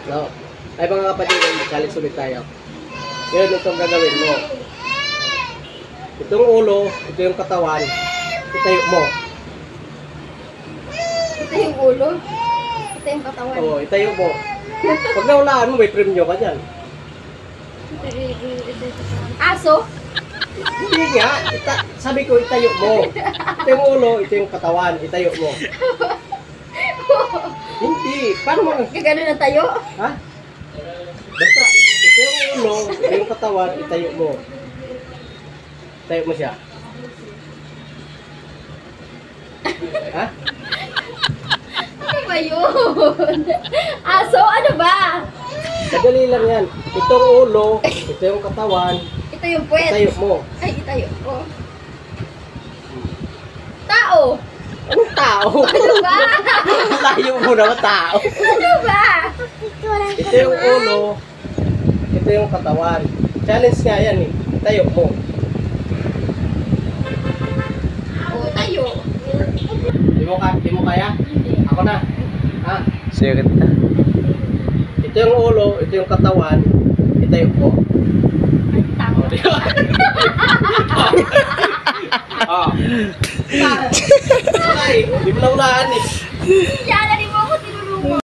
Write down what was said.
No. Ay mga kapatid, challenge ulit tayo. Ngayon itong gagawin mo. Itong ulo, ito yung katawan, itayo mo. Ito yung ulo. Ito yung katawan. Oo, itayo mo. Pag nahulaan mo, may premyo ka dyan. Aso? Hindi nga, sabi ko itayo mo. Ito yung ulo, ito yung katawan, itayo mo. Hindi, paano mo? Gagano na tayo? Ha? Basta, ito yung ulo, ito yung katawan, itayo mo. Itayo mo siya. Ha? Ano ba yun? Aso? Ano ba? Madali lang yan. Itong ulo, ito yung katawan, Ito yung puwet. itayo mo. Ay, itayo ko. Tao? Anong tao? Ano ba? Layo mo naman tao. Ano ba? Ito yung ulo, ito yung katawan. Challenge nga yan eh. Itayo mo. O, tayo. Di mo kaya? Ako na. Ha? Sirit na. Ito yung ulo, ito yung katawan, itayo mo. Tao. Ah. Ay, di mo na unahan eh. Yan